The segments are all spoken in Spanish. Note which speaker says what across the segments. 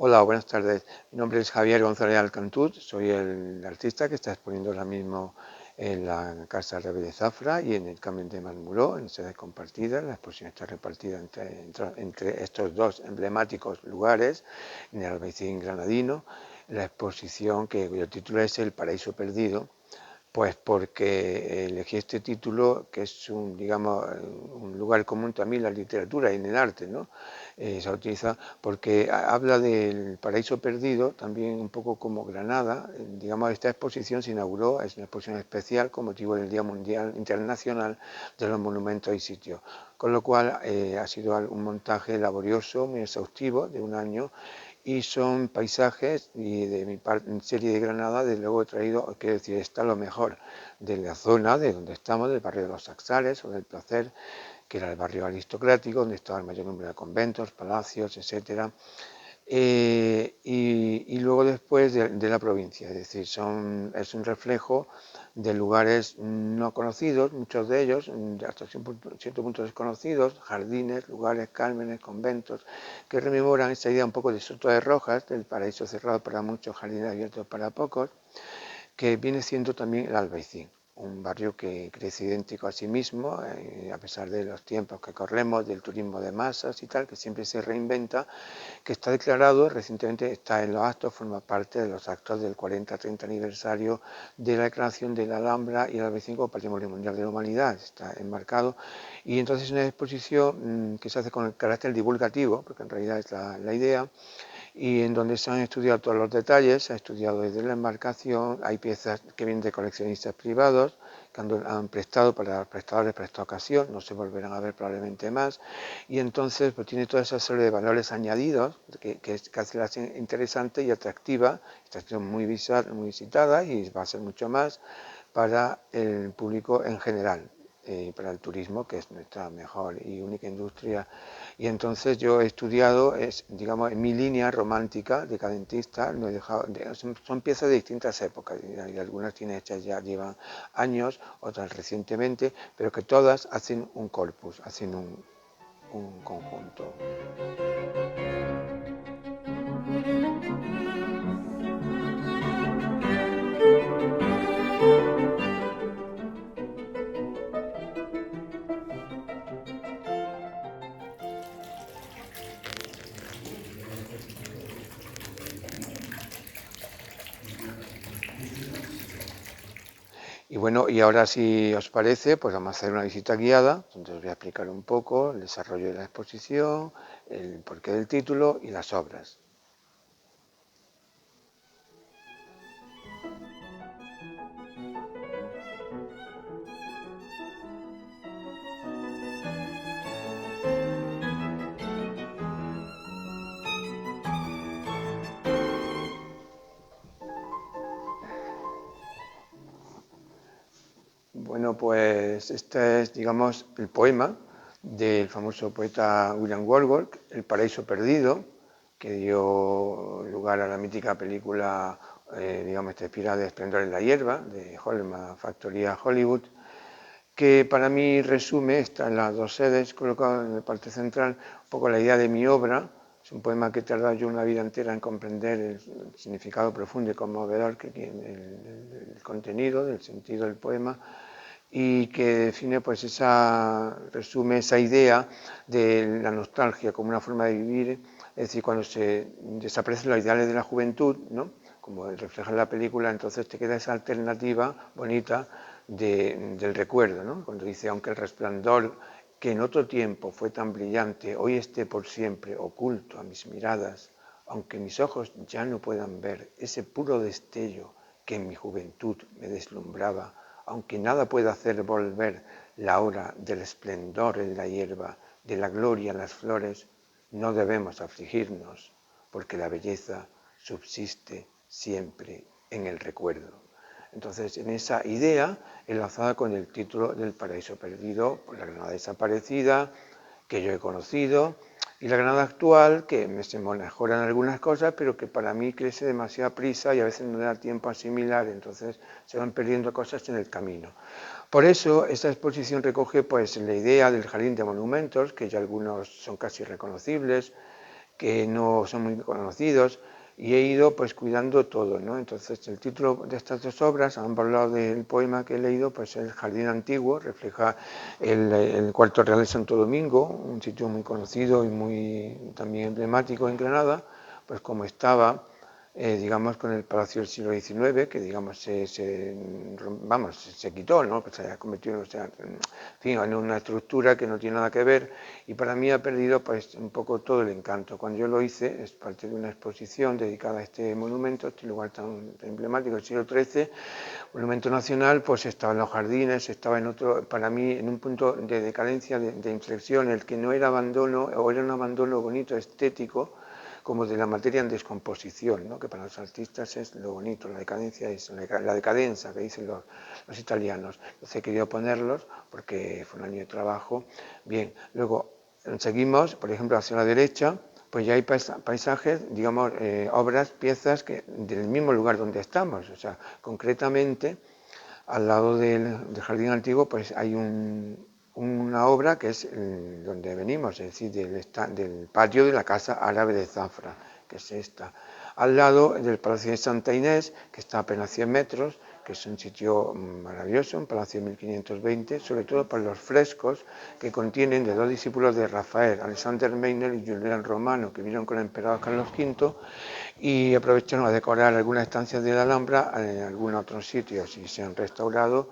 Speaker 1: Hola, buenas tardes. Mi nombre es Javier González Alcantuz, soy el artista que está exponiendo ahora mismo en la Casa Rebé de Zafra y en el Carmen de Malmuró, en sedes compartidas. La exposición está repartida entre estos dos emblemáticos lugares, en el Albaicín granadino. La exposición, cuyo título es El Paraíso Perdido, pues porque elegí este título, que es digamos, un lugar común también en la literatura y en el arte, ¿no? Se utiliza porque habla del paraíso perdido, también un poco como Granada. Digamos, esta exposición se inauguró, es una exposición especial con motivo del Día Mundial Internacional de los Monumentos y Sitios, con lo cual ha sido un montaje laborioso, muy exhaustivo, de un año, y son paisajes, y de mi serie de Granada, desde luego he traído, quiero decir, está lo mejor de la zona de donde estamos, del barrio de los Saxares o del Placer, que era el barrio aristocrático, donde estaba el mayor número de conventos, palacios, etcétera. Y luego después de la provincia, es decir, es un reflejo de lugares no conocidos, muchos de ellos, hasta cierto punto desconocidos, jardines, lugares, cármenes, conventos, que rememoran esa idea un poco de Soto de Rojas, del paraíso cerrado para muchos, jardines abiertos para pocos, que viene siendo también el Albaicín, un barrio que crece idéntico a sí mismo, a pesar de los tiempos que corremos, del turismo de masas y tal, que siempre se reinventa, que está declarado, recientemente está en los actos, forma parte de los actos del 40-30 aniversario de la declaración de la Alhambra y el Albaicín como Patrimonio Mundial de la Humanidad, está enmarcado, y entonces es una exposición que se hace con el carácter divulgativo, porque en realidad es la idea, y en donde se han estudiado todos los detalles, se ha estudiado desde la embarcación, hay piezas que vienen de coleccionistas privados, que han prestado para prestadores para esta ocasión, no se volverán a ver probablemente más, y entonces pues tiene toda esa serie de valores añadidos que hace la interesante y atractiva, está siendo muy visitada y va a ser mucho más para el público en general. Para el turismo, que es nuestra mejor y única industria. Y entonces yo he estudiado, digamos, en mi línea romántica, decadentista, no he dejado, son piezas de distintas épocas, y algunas tienen hechas ya, llevan años, otras recientemente, pero que todas hacen un corpus, hacen un conjunto. Y bueno, y ahora si os parece, pues vamos a hacer una visita guiada, donde os voy a explicar un poco el desarrollo de la exposición, el porqué del título y las obras. Bueno, pues este es, digamos, el poema del famoso poeta William Wordsworth, El Paraíso Perdido, que dio lugar a la mítica película, digamos, esta inspirada de Esplendor en la Hierba, de Hollywood, Factoría Hollywood, que para mí resume, está en las dos sedes, colocado en la parte central, un poco la idea de mi obra. Es un poema que he tardado yo una vida entera en comprender el significado profundo y conmovedor que tiene el contenido, el sentido del poema, y que define, pues, resume esa idea de la nostalgia como una forma de vivir, es decir, cuando se desaparecen los ideales de la juventud, ¿no?, como refleja en la película, entonces te queda esa alternativa bonita del recuerdo, ¿no?, cuando dice, aunque el resplandor que en otro tiempo fue tan brillante, hoy esté por siempre oculto a mis miradas, aunque mis ojos ya no puedan ver ese puro destello que en mi juventud me deslumbraba, aunque nada pueda hacer volver la hora del esplendor en la hierba, de la gloria en las flores, no debemos afligirnos, porque la belleza subsiste siempre en el recuerdo. Entonces, en esa idea, enlazada con el título del Paraíso Perdido, por la Granada desaparecida, que yo he conocido, y la Granada actual, que se mejoran algunas cosas, pero que para mí crece demasiada prisa y a veces no da tiempo a asimilar, entonces se van perdiendo cosas en el camino. Por eso, esta exposición recoge, pues, la idea del jardín de monumentos, que ya algunos son casi reconocibles, que no son muy conocidos, y he ido pues cuidando todo, ¿no? Entonces el título de estas dos obras, a ambos lados del poema que he leído, pues el Jardín Antiguo, refleja el Cuarto Real de Santo Domingo, un sitio muy conocido y muy también emblemático en Granada, pues como estaba, digamos, con el Palacio del siglo XIX, que digamos se quitó, ¿no? Pues se ha convertido, o sea, en fin, en una estructura que no tiene nada que ver, y para mí ha perdido pues un poco todo el encanto. Cuando yo lo hice, es parte de una exposición dedicada a este monumento, este lugar tan emblemático del siglo XIII, monumento nacional, pues estaba en los jardines, estaba en otro, para mí, en un punto de decadencia, de inflexión, el que no era abandono, o era un abandono bonito, estético, como de la materia en descomposición, ¿no? Que para los artistas es lo bonito, la decadencia es la decadencia que dicen los italianos. Entonces he querido ponerlos porque fue un año de trabajo. Bien, luego seguimos, por ejemplo, hacia la derecha, pues ya hay paisajes, digamos, obras, piezas del mismo lugar donde estamos. O sea, concretamente, al lado del Jardín Antiguo, pues hay una obra que es donde venimos, es decir, del patio de la Casa Árabe de Zafra, que es esta. Al lado del Palacio de Santa Inés, que está a apenas 100 metros, que es un sitio maravilloso, un palacio de 1520, sobre todo por los frescos que contienen de dos discípulos de Rafael, Alexander Meiner y Julián Romano, que vieron con el emperador Carlos V, y aprovecharon a decorar algunas estancias de la Alhambra en algunos otros sitios y se han restaurado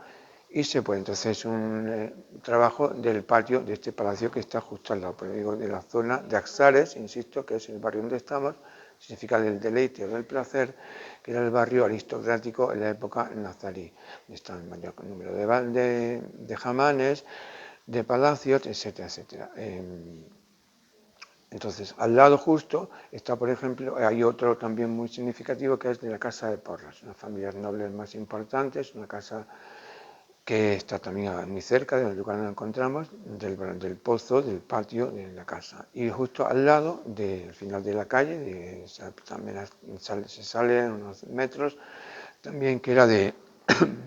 Speaker 1: y se puede. Entonces es un trabajo del patio de este palacio que está justo al lado, pero digo, de la zona de Axares, insisto, que es el barrio donde estamos, significa del deleite o del placer, que era el barrio aristocrático en la época nazarí. Está el mayor número de jamanes, de palacios, etcétera, etcétera. Entonces, al lado justo está, por ejemplo, hay otro también muy significativo que es de la Casa de Porras, una de las familias nobles más importantes, una casa que está también muy cerca del lugar donde nos encontramos, del pozo, del patio de la casa. Y justo al lado, al final de la calle, también se sale unos metros, también que era de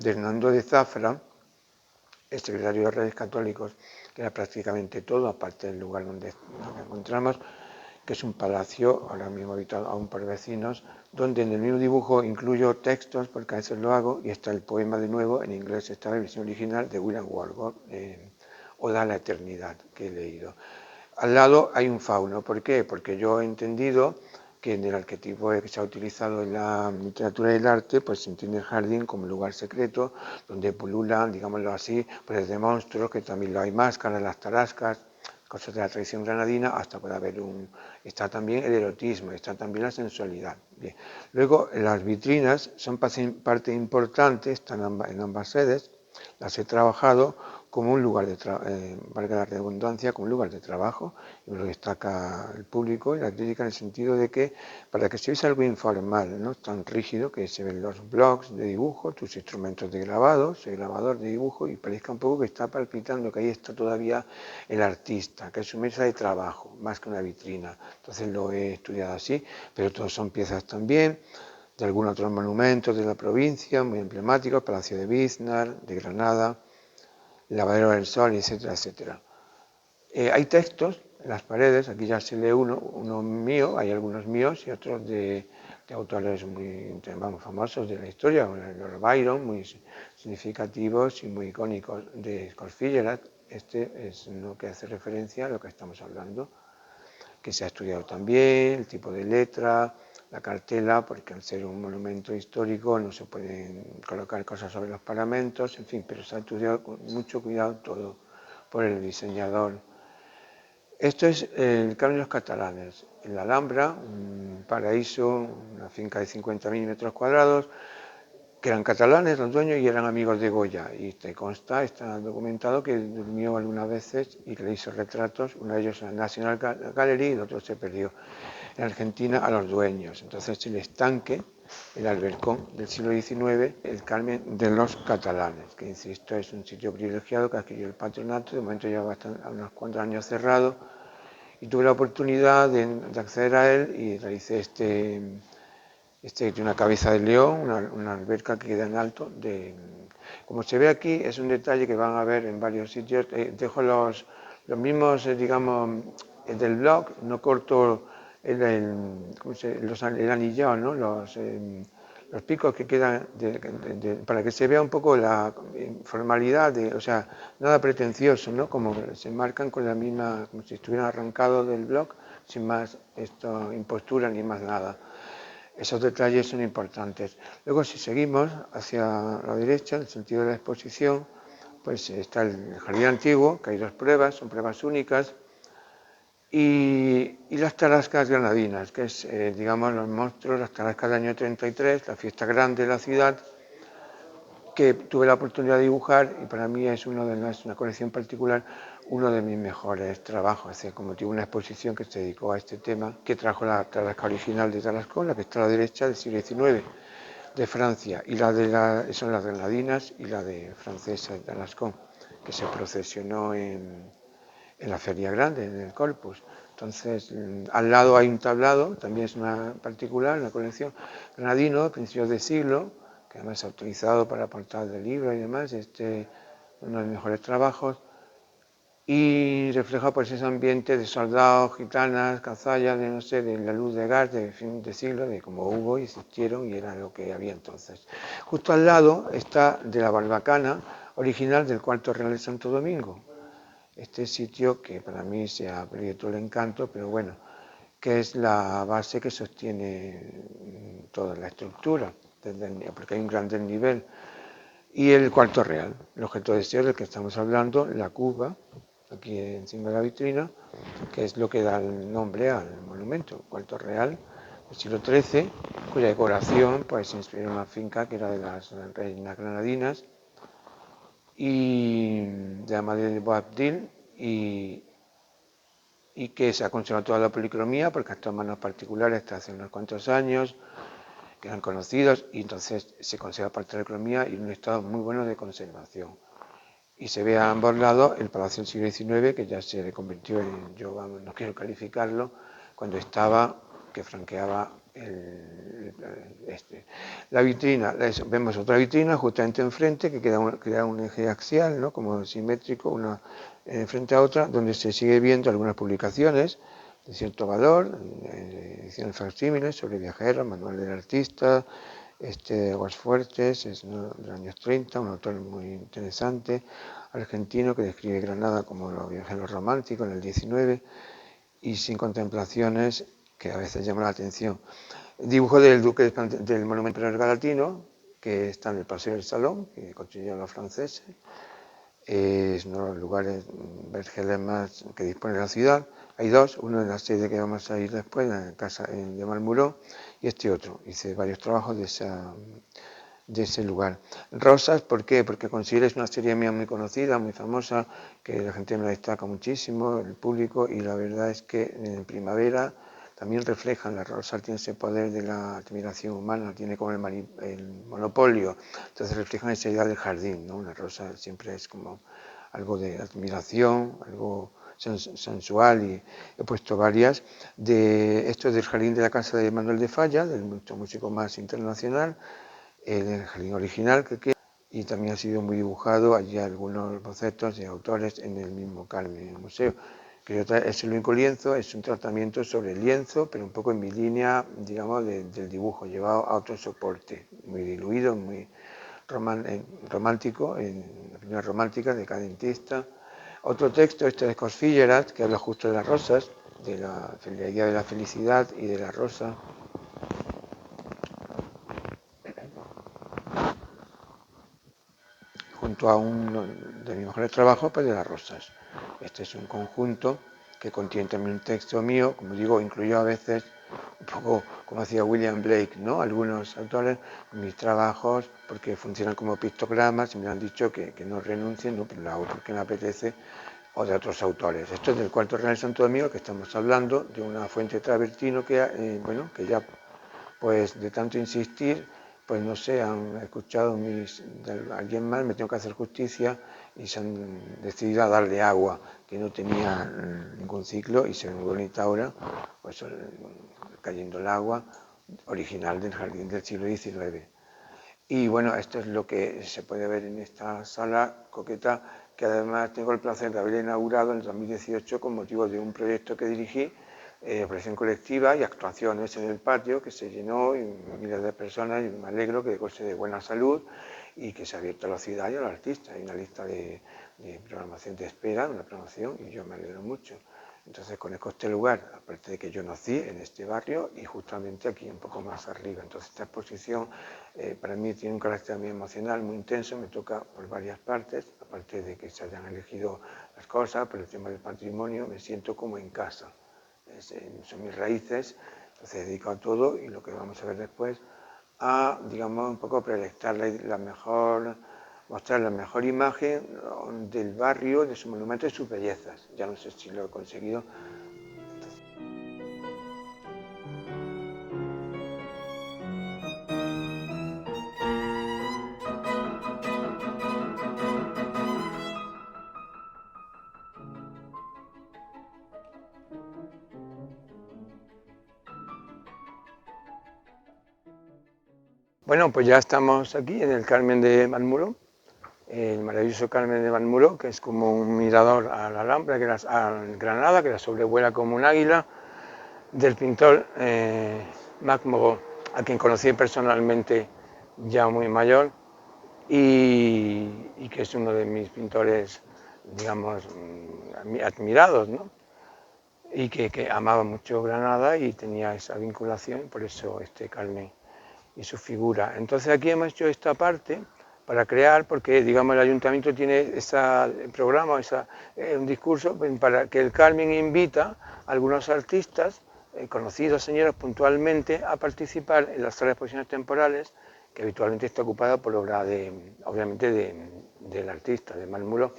Speaker 1: Hernando de Zafra, el secretario de Reyes Católicos, que era prácticamente todo, aparte del lugar donde nos encontramos, que es un palacio, ahora mismo habitado aún por vecinos, donde en el mismo dibujo incluyo textos, porque a veces lo hago, y está el poema de nuevo, en inglés está la versión original de William Wordsworth, Oda a la Eternidad, que he leído. Al lado hay un fauno, ¿por qué? Porque yo he entendido que en el arquetipo que se ha utilizado en la literatura y el arte, pues se entiende el jardín como un lugar secreto, donde pululan, digámoslo así, pues de monstruos, que también lo hay máscaras, las tarascas, cosas de la tradición granadina, hasta puede haber está también el erotismo, está también la sensualidad. Bien. Luego, las vitrinas son parte importante, están en ambas sedes, las he trabajado como un lugar valga la redundancia, como un lugar de trabajo, y lo destaca el público y la crítica en el sentido de que para que se veas algo informal, no tan rígido, que se ven los blogs de dibujo, tus instrumentos de grabado, el grabador de dibujo, y parezca un poco que está palpitando, que ahí está todavía el artista, que es su mesa de trabajo, más que una vitrina. Entonces lo he estudiado así, pero todos son piezas también de algunos otros monumentos de la provincia, muy emblemáticos, Palacio de Biznar, de Granada, Lavadero del Sol, etcétera, etcétera. Hay textos en las paredes, aquí ya se lee uno mío, hay algunos míos y otros de autores muy famosos de la historia, Lord Byron, muy significativos y muy icónicos de Corsfiguerat. Este es uno que hace referencia a lo que estamos hablando, que se ha estudiado también, el tipo de letra, la cartela, porque al ser un monumento histórico no se pueden colocar cosas sobre los paramentos, en fin, pero se ha estudiado con mucho cuidado todo por el diseñador. Esto es el Camino de los Catalanes, en la Alhambra, un paraíso, una finca de 50.000 metros cuadrados, que eran catalanes los dueños y eran amigos de Goya. Y te consta, está documentado que durmió algunas veces y que le hizo retratos, uno de ellos en la National Gallery y el otro se perdió en Argentina a los dueños. Entonces el estanque, el albercón del siglo XIX, el Carmen de los Catalanes, que insisto es un sitio privilegiado que adquirió el patronato, de momento lleva unos cuantos años cerrado, y tuve la oportunidad de acceder a él y realicé tiene una cabeza de león, una alberca que queda en alto. Como se ve aquí, es un detalle que van a ver en varios sitios. Dejo los mismos, digamos, del blog, no corto el anillado, ¿no? Los picos que quedan para que se vea un poco la formalidad, o sea, nada pretencioso, ¿no? Como se marcan con la misma, como si estuvieran arrancados del bloc, sin más impostura ni más nada. Esos detalles son importantes. Luego, si seguimos hacia la derecha, en el sentido de la exposición, pues está el jardín antiguo, que hay dos pruebas, son pruebas únicas, y las tarascas granadinas, que es, digamos, los monstruos, las tarascas del año 33, la fiesta grande de la ciudad, que tuve la oportunidad de dibujar y para mí es una colección particular, uno de mis mejores trabajos. Es decir, como tuve una exposición que se dedicó a este tema, que trajo la tarasca original de Tarascón, la que está a la derecha del siglo XIX, de Francia, y son las granadinas y la de francesa de Tarascón, que se procesionó en la Feria Grande, en el Corpus. Entonces, al lado hay un tablado, también es una particular, una colección granadino, principios de siglo, que además es autorizado para portar de libros y demás, uno de mis mejores trabajos, y refleja pues ese ambiente de soldados, gitanas, cazallas, de no sé, de la luz de gas de fin de siglo, de como hubo y existieron y era lo que había entonces. Justo al lado está de la barbacana original del Cuarto Real de Santo Domingo, este sitio que para mí se ha perdido todo el encanto, pero bueno, que es la base que sostiene toda la estructura, porque hay un gran desnivel. Y el cuarto real, el objeto de deseo del que estamos hablando, la cuba, aquí encima de la vitrina, que es lo que da el nombre al monumento, el cuarto real del siglo XIII, cuya decoración pues, se inspiró en una finca que era de las reinas granadinas, y de la madre de Boabdil, y que se ha conservado toda la policromía porque hasta manos particulares hasta hace unos cuantos años que eran conocidos y entonces se conserva parte de la policromía y en un estado muy bueno de conservación. Y se ve a ambos lados el palacio del siglo XIX que ya se convirtió en, yo no quiero calificarlo, cuando estaba, que franqueaba la vitrina, vemos otra vitrina justamente enfrente que queda un eje axial, ¿no? Como simétrico, una frente a otra, donde se sigue viendo algunas publicaciones de cierto valor, ediciones facsímiles sobre viajeros, manual del artista, Aguas Fuertes, es de los años 30, un autor muy interesante, argentino que describe Granada como los viajeros románticos en el 19 y sin contemplaciones que a veces llaman la atención. Dibujo del duque del monumento galatino, que está en el Paseo del Salón, que construyeron los franceses. Es uno de los lugares vergeles más que dispone la ciudad. Hay dos, uno en la sede que vamos a ir después, en la casa de Malmuró, y este otro. Hice varios trabajos de ese lugar. Rosas, ¿por qué? Porque considero es una serie mía muy conocida, muy famosa, que la gente me la destaca muchísimo, el público, y la verdad es que en primavera también reflejan, las rosas tienen ese poder de la admiración humana, tiene como el monopolio, entonces reflejan esa idea del jardín, ¿no? Una rosa siempre es como algo de admiración, algo sensual, y he puesto varias. Esto es del jardín de la casa de Manuel de Falla, del músico más internacional, el jardín original que queda, y también ha sido muy dibujado, allí algunos bocetos de autores en el mismo Carmen Museo. Que es el único lienzo, es un tratamiento sobre el lienzo, pero un poco en mi línea, digamos, del dibujo, llevado a otro soporte, muy diluido, muy romántico, en la primera romántica, decadentista. Otro texto, este de Cosfillerat, que habla justo de las rosas, de la idea de la felicidad y de la rosa. Junto a uno de mis mejores trabajos, pues de las rosas. Este es un conjunto que contiene también un texto mío, como digo, incluyo a veces, un poco como hacía William Blake, ¿no? Algunos autores, mis trabajos, porque funcionan como pictogramas, y me han dicho que no renuncien, ¿no? Pero lo hago porque me apetece, o de otros autores. Esto es del Cuarto Real de Santo Domingo, que estamos hablando de una fuente travertino que, bueno, que ya, pues de tanto insistir, pues no sé, han escuchado alguien más, me tengo que hacer justicia y se han decidido a darle agua, que no tenía ningún ciclo y se ve muy bonita ahora, pues cayendo el agua original del jardín del siglo XIX. Y bueno, esto es lo que se puede ver en esta sala coqueta, que además tengo el placer de haber inaugurado en el 2018 con motivo de un proyecto que dirigí operación colectiva y actuaciones en el patio que se llenó y miles de personas, y me alegro que goce de buena salud y que se ha abierto a la ciudad y a los artistas. Hay una lista de programación de espera, una programación, y yo me alegro mucho. Entonces conozco este lugar, aparte de que yo nací en este barrio y justamente aquí un poco más arriba. Entonces esta exposición para mí tiene un carácter muy emocional, muy intenso, me toca por varias partes, aparte de que se hayan elegido las cosas, por el tema del patrimonio, me siento como en casa. Son mis raíces, entonces dedico a todo y lo que vamos a ver después a, digamos, un poco proyectar mostrar la mejor imagen del barrio, de su monumento y sus bellezas. Ya no sé si lo he conseguido. Bueno, pues ya estamos aquí en el Carmen de Valmuro, el maravilloso Carmen de Valmuro, que es como un mirador a la Alhambra, a Granada, que la sobrevuela como un águila, del pintor Marc Moreau, a quien conocí personalmente ya muy mayor y que es uno de mis pintores, digamos, admirados, ¿no? Y que amaba mucho Granada y tenía esa vinculación, por eso este Carmen y su figura. Entonces aquí hemos hecho esta parte para crear, porque digamos el ayuntamiento tiene ese programa, un discurso para que el Carmen invita a algunos artistas, conocidos señores puntualmente, a participar en las salas de exposiciones temporales, que habitualmente está ocupada por obra obviamente del artista, de Malmuro,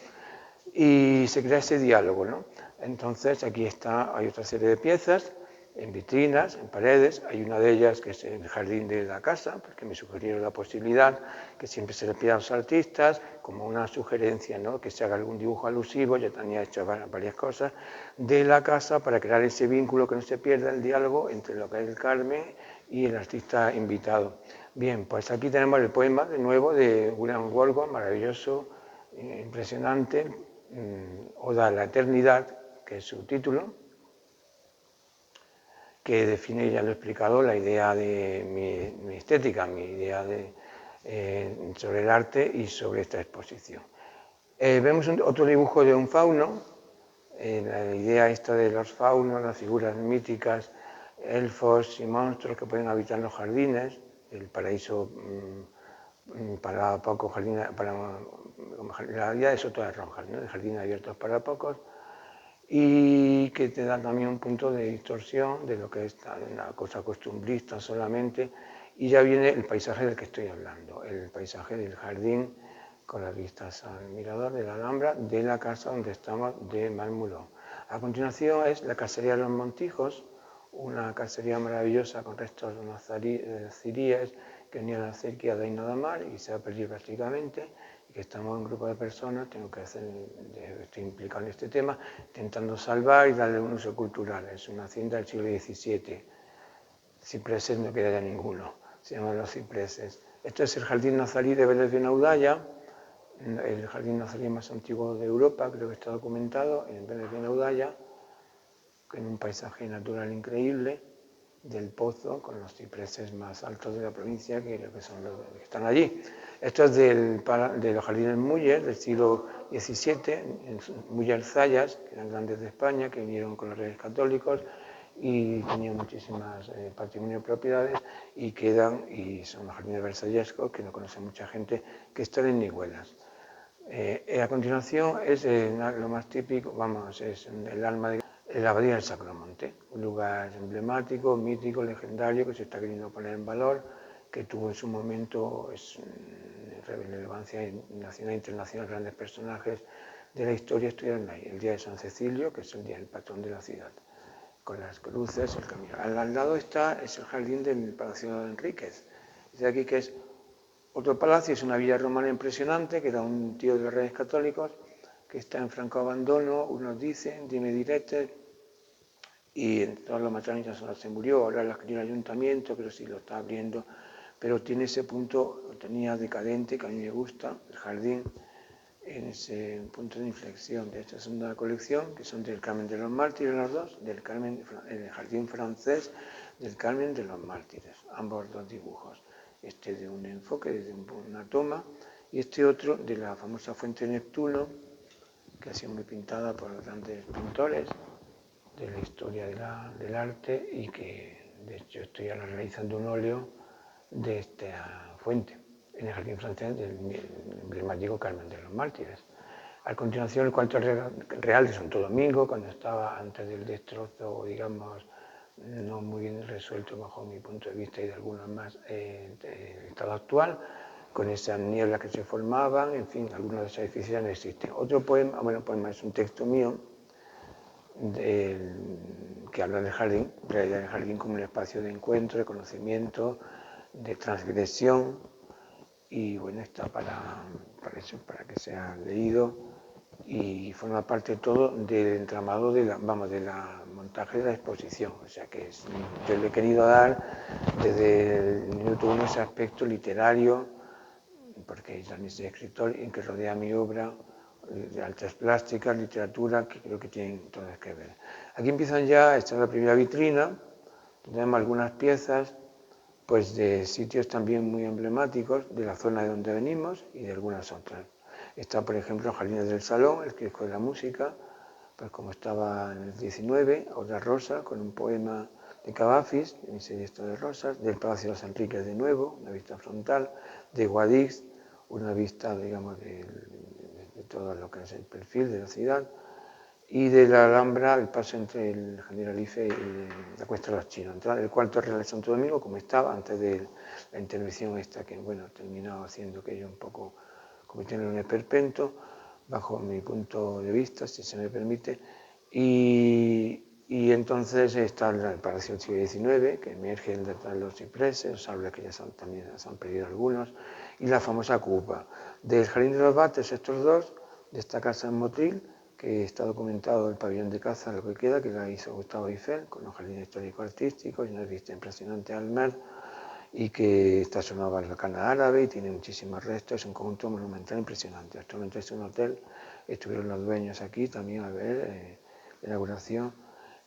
Speaker 1: y se crea ese diálogo, ¿no? Entonces aquí hay otra serie de piezas en vitrinas, en paredes. Hay una de ellas que es en el jardín de la casa, porque me sugirieron la posibilidad que siempre se le pida a los artistas, como una sugerencia, ¿no? Que se haga algún dibujo alusivo, ya tenía hecho varias cosas, de la casa para crear ese vínculo, que no se pierda el diálogo entre lo que es el Carmen y el artista invitado. Bien, pues aquí tenemos el poema de nuevo de William Wordsworth, maravilloso, impresionante, Oda a la Eternidad, que es su título, que define, ya lo he explicado, la idea de mi estética, mi idea sobre el arte y sobre esta exposición. Vemos otro dibujo de un fauno, la idea esta de los faunos, las figuras míticas, elfos y monstruos que pueden habitar en los jardines, el paraíso para pocos jardines, la idea de Soto de Ronjas, ¿no? De jardines abiertos para pocos, y que te da también un punto de distorsión de lo que es una cosa costumbrista solamente, y ya viene el paisaje del que estoy hablando, el paisaje del jardín con las vistas al mirador de la Alhambra de la casa donde estamos de Malmuló. A continuación es la casería de los Montijos, una casería maravillosa con restos de ciríes que venían a la acequia de Aina de Mar y se ha perdido prácticamente, y que estamos en un grupo de personas, estoy implicado en este tema, intentando salvar y darle un uso cultural. Es una hacienda del siglo XVII. Cipreses no queda ya ninguno, se llaman los cipreses. Esto es el Jardín Nazarí de Vélez de Naudaya, el jardín nazarí más antiguo de Europa, creo que está documentado en Vélez de Naudaya, en un paisaje natural increíble del Pozo, con los cipreses más altos de la provincia, que son los que están allí. Esto es de los jardines Müller del siglo XVII, Müller Zayas, que eran grandes de España, que vinieron con los reyes católicos y tenían muchísimas patrimonio y propiedades, y son los jardines versallescos, que no conoce mucha gente, que están en Nihuelas. A continuación es lo más típico, es el alma de la Abadía del Sacromonte, un lugar emblemático, mítico, legendario, que se está queriendo poner en valor, que tuvo en su momento relevancia nacional e internacional, grandes personajes de la historia estuvieron ahí. El día de San Cecilio, que es el día del patrón de la ciudad, con las cruces, el camino. Al lado es el jardín del Palacio de Enríquez. Dice aquí que es otro palacio, es una villa romana impresionante, que era un tío de los reyes católicos, que está en franco abandono, unos dicen, dime direte, y en todos los materiales se murió, ahora lo escribió el ayuntamiento, pero sí lo está abriendo, pero tiene ese punto, lo tenía decadente, que a mí me gusta, el jardín, en ese punto de inflexión de esta segunda colección, que son del Carmen de los Mártires los dos, del Carmen, el Jardín francés del Carmen de los Mártires, ambos dos dibujos. Este de un enfoque, desde una toma, y este otro de la famosa fuente de Neptuno, que ha sido muy pintada por grandes pintores de la historia del arte y que de hecho estoy ahora realizando un óleo de esta fuente en el Jardín francés del emblemático Carmen de los Mártires. A continuación, el cuarto real de Santo Domingo, cuando estaba antes del destrozo, digamos, no muy bien resuelto bajo mi punto de vista y de algunos más, el estado actual, con esas nieblas que se formaban, en fin, algunos de esos edificios ya no existen. Otro poema, bueno, poema es un texto mío, que habla del jardín, del jardín como un espacio de encuentro, de conocimiento, de transgresión, y bueno, está para eso, para que sea leído, y forma parte todo del entramado de la montaje de la exposición. O sea que yo le he querido dar desde el minuto uno ese aspecto literario, porque también soy escritor, en que rodea mi obra, de artes plásticas, literatura, que creo que tienen todas que ver. Aquí empiezan ya, esta es la primera vitrina, tenemos algunas piezas pues de sitios también muy emblemáticos de la zona de donde venimos y de algunas otras. Está, por ejemplo, Jardines del Salón, el Kiosco de la Música, pues como estaba en el 19, Otra Rosa, con un poema de Cavafis, de mi serie de Rosas, del Palacio de los Enriques de nuevo, una vista frontal, de Guadix, una vista, digamos, de todo lo que es el perfil de la ciudad, y de la Alhambra, el paso entre el Generalife y la Cuesta de los Chinos. El cuarto Real de Santo Domingo, como estaba antes de la intervención esta, que bueno, terminado haciendo aquello un poco, cometiendo un esperpento, bajo mi punto de vista, si se me permite, y entonces está el Palacio del siglo XIX, que emerge detrás de los cipreses, los árboles que ya también se han perdido algunos, y la famosa Cupa. Del Jardín de los Bates, estos dos, de esta casa en Motril, que está documentado el pabellón de caza, lo que queda, que la hizo Gustavo Eiffel, con los jardines histórico-artísticos y una vista impresionante al mar, y que está sonado en la cana árabe y tiene muchísimos restos, es un conjunto monumental impresionante. Actualmente es un hotel, estuvieron los dueños aquí también a ver la inauguración.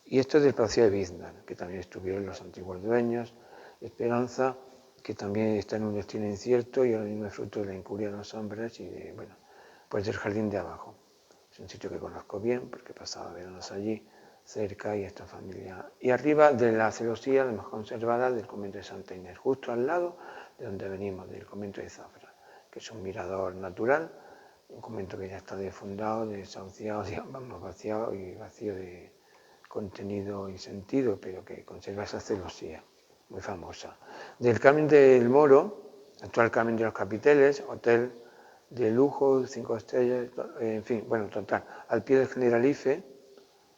Speaker 1: Y esto es del Palacio de Biznar, que también estuvieron los antiguos dueños, Esperanza, que también está en un destino incierto y ahora mismo es fruto de la incuria de los hombres y de, bueno, pues del jardín de abajo. Es un sitio que conozco bien porque pasaba veranos allí, cerca, y esta familia. Y arriba de la celosía, la más conservada, del convento de Santa Inés, justo al lado de donde venimos, del convento de Zafra, que es un mirador natural, un convento que ya está defundado, desahuciado, digamos, vaciado y vacío de contenido y sentido, pero que conserva esa celosía, muy famosa. Del Carmen del Moro, actual Carmen de los Capiteles, hotel de lujo, 5 estrellas, en fin, bueno, total, al pie del Generalife,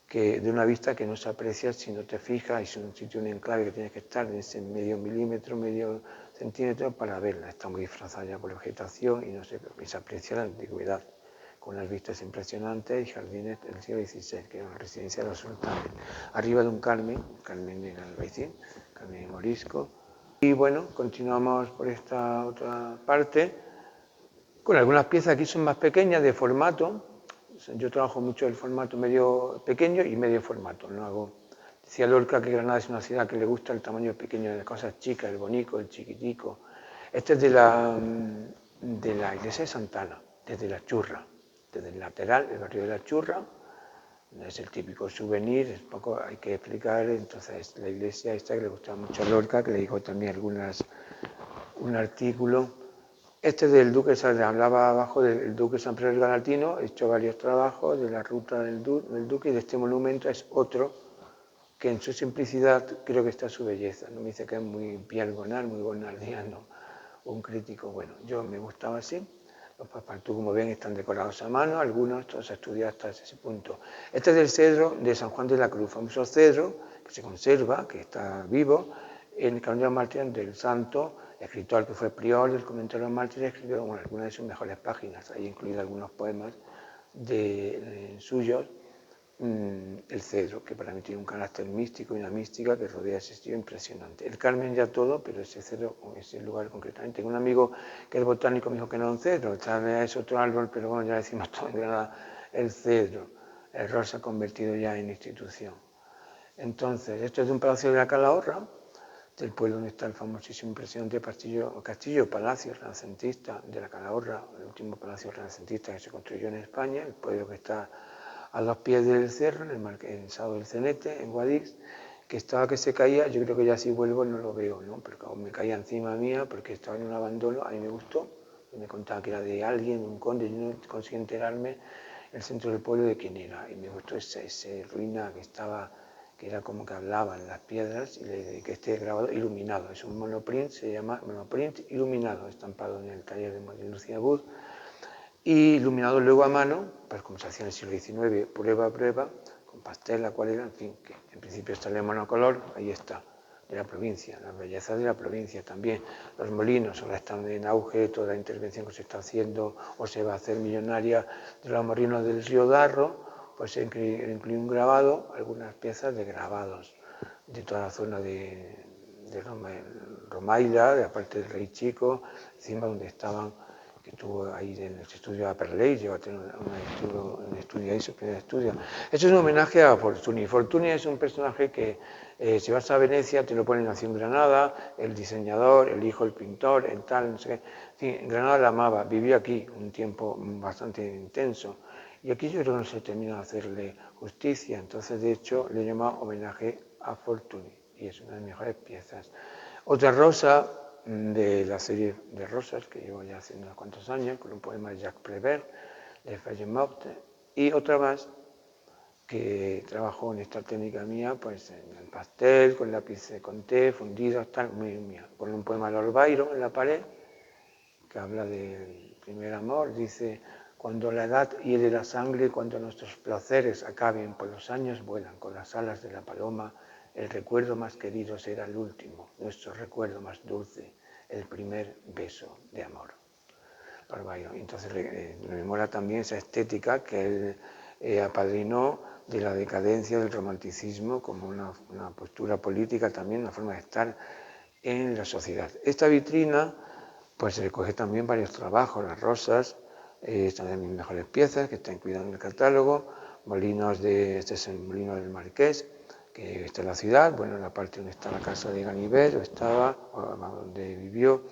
Speaker 1: que de una vista que no se aprecia si no te fijas, es un sitio, un enclave que tienes que estar en ese medio milímetro, medio centímetro para verla, está muy disfrazada ya por la vegetación y no se aprecia la antigüedad, con unas vistas impresionantes y jardines del siglo XVI, que era la residencia de los sultanes, arriba de un Carmen, Carmen de Albaicín, Carmen de Morisco, y bueno, continuamos por esta otra parte, con algunas piezas que son más pequeñas de formato. Yo trabajo mucho el formato medio pequeño y medio formato. No hago, decía Lorca que Granada es una ciudad que le gusta el tamaño pequeño de las cosas chicas, el bonito, el chiquitico. Este es de la iglesia de Santana, desde la Churra, desde el lateral, el barrio de la Churra. Es el típico souvenir, es poco, hay que explicar. Entonces, la iglesia esta que le gustaba mucho a Lorca, que le dijo también un artículo. Este del Duque, hablaba abajo del Duque San Pedro del Galatino, he hecho varios trabajos de la ruta del Duque, y de este monumento es otro que en su simplicidad creo que está su belleza. No me dice que es muy pialgonal, muy bonardiano, un crítico. Bueno, yo me gustaba así. Los passepartout, como ven, están decorados a mano, algunos se estudiado hasta ese punto. Este es del cedro de San Juan de la Cruz, famoso cedro que se conserva, que está vivo, en el Camino de los Mártires del Santo, escritor que fue prior del Convento de los Mártires, escribió algunas de sus mejores páginas, ahí incluido algunos poemas suyos, el cedro, que para mí tiene un carácter místico y una mística que rodea ese sitio impresionante. El Carmen ya todo, pero ese cedro, ese lugar concretamente. Tengo un amigo que es botánico, me dijo que no es un cedro, tal vez es otro árbol, pero bueno, ya decimos todo en Granada, el cedro. El rol se ha convertido ya en institución. Entonces, esto es de un palacio de la Calahorra, del pueblo donde está el famosísimo impresionante castillo-palacio renacentista de la Calahorra, el último palacio renacentista que se construyó en España, el pueblo que está a los pies del cerro, en el marquesado del Cenete, en Guadix, que estaba que se caía. Yo creo que ya si vuelvo no lo veo, ¿no? Porque como me caía encima mía, porque estaba en un abandono, a mí me gustó, me contaba que era de alguien, un conde, yo no conseguí enterarme el centro del pueblo de quién era, y me gustó esa ruina que estaba, que era como que hablaban las piedras, y le dediqué este grabado iluminado. Es un monoprint, se llama monoprint iluminado, estampado en el taller de Lucía Bud, y iluminado luego a mano, pues como se hacía en el siglo XIX, prueba a prueba, con pastel, acuarela, en fin, que en principio está en monocolor, ahí está, de la provincia, la belleza de la provincia también. Los molinos ahora están en auge, toda la intervención que se está haciendo o se va a hacer millonaria de los molinos del río Darro, pues se incluye un grabado, algunas piezas de grabados de toda la zona de Romaila, de la parte del Rey Chico, encima donde estaban, que estuvo ahí en el estudio de Aperley, llegó a tener un estudio ahí, su primer estudio. Eso es un homenaje a Fortuny. Fortuny es un personaje que, si vas a Venecia, te lo ponen así en Granada, el diseñador, el hijo, el pintor, el tal, no sé qué. En fin, Granada la amaba, vivió aquí un tiempo bastante intenso. Y aquí yo creo que no se termina de hacerle justicia, entonces de hecho le llama homenaje a Fortuny, y es una de las mejores piezas. Otra rosa de la serie de rosas que llevo ya haciendo unos cuantos años, con un poema de Jacques Prévert, de Feuillemort, y otra más que trabajo en esta técnica mía, pues en el pastel, con lápiz de Conté, fundidos, tal, muy mía, con un poema de Lord Byron en la pared, que habla del primer amor, dice: cuando la edad hiere la sangre, cuando nuestros placeres acaben, pues los años vuelan con las alas de la paloma, el recuerdo más querido será el último, nuestro recuerdo más dulce, el primer beso de amor. Lord Byron. Entonces rememora también esa estética que él apadrinó de la decadencia del romanticismo como una postura política también, una forma de estar en la sociedad. Esta vitrina pues recoge también varios trabajos, las rosas, están de mis mejores piezas que están incluidas en el catálogo, molinos este es el molino del Marqués, que está en la ciudad, bueno, en la parte donde está la casa de Ganivet, donde vivió,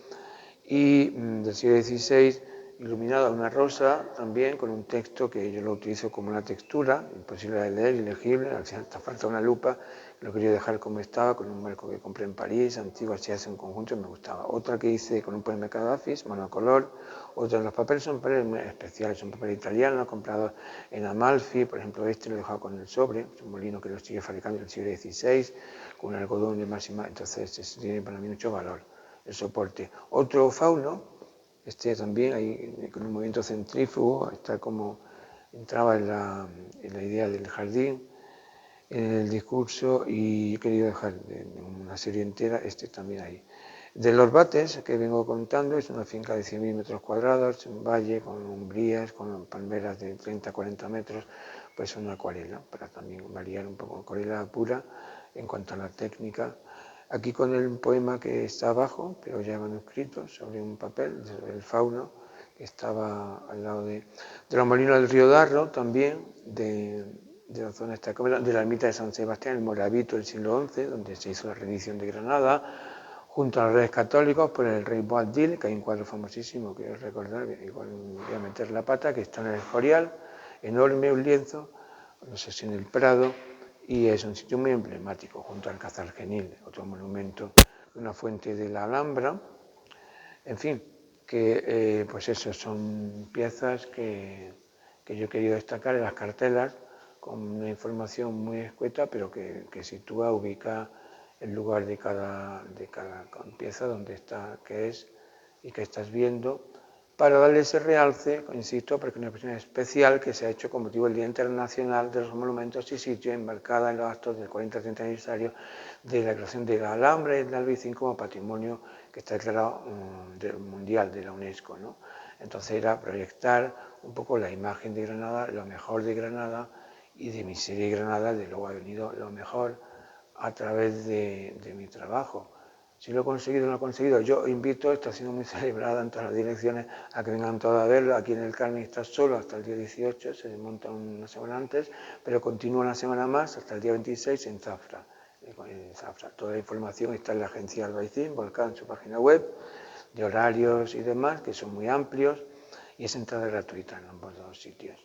Speaker 1: y del siglo XVI, iluminada una rosa también con un texto que yo lo utilizo como una textura, imposible de leer, ilegible, hace falta una lupa, lo quería dejar como estaba, con un marco que compré en París, antiguo, así hace un conjunto, me gustaba. Otra que hice con un poema de Cadaffis, monocolor, otra de los papeles son papeles muy especiales, son papeles italianos, comprados en Amalfi, por ejemplo este lo he dejado con el sobre, es un molino que lo sigue fabricando en el siglo XVI, con un algodón de máxima, entonces tiene para mí mucho valor el soporte. Otro fauno, este también ahí con un movimiento centrífugo, está como entraba en la idea del jardín, en el discurso, y he querido dejar una serie entera, este también ahí. De los Bates, que vengo contando, es una finca de 100.000 metros cuadrados, un valle con umbrías, con palmeras de 30 a 40 metros, pues una acuarela, para también variar un poco, acuarela pura en cuanto a la técnica. Aquí con el poema que está abajo, pero ya manuscrito, sobre un papel, el fauno, que estaba al lado de los molinos del río Darro, también, de la zona esta, de la ermita de San Sebastián, el Moravito del siglo XI, donde se hizo la rendición de Granada, junto a los reyes católicos, por el rey Boabdil, que hay un cuadro famosísimo que quiero recordar, igual voy a meter la pata, que está en el Escorial, enorme, un lienzo, no sé si en el Prado, y es un sitio muy emblemático, junto al Alcázar Genil, otro monumento, una fuente de la Alhambra, en fin, que pues eso, son piezas que yo he querido destacar en las cartelas, con una información muy escueta, pero que sitúa, ubica el lugar de cada pieza, donde está, qué es y qué estás viendo, para darle ese realce, insisto, porque es una expresión especial que se ha hecho con motivo del Día Internacional de los Monumentos y Sitios, enmarcada en los actos del 40-30 aniversario de la creación de la Alhambra y del Albaicín como patrimonio que está declarado mundial de la UNESCO, ¿no? Entonces era proyectar un poco la imagen de Granada, lo mejor de Granada, y de mi serie Granada, de luego ha venido lo mejor a través de mi trabajo. Si lo he conseguido o no lo he conseguido, yo invito, está siendo muy celebrada en todas las direcciones, a que vengan todos a verlo. Aquí en el Carmen está solo hasta el día 18, se desmonta una semana antes, pero continúa una semana más hasta el día 26 en Zafra. Toda la información está en la agencia Albaicín, Volcán, en su página web, de horarios y demás, que son muy amplios, y es entrada gratuita en ambos dos sitios.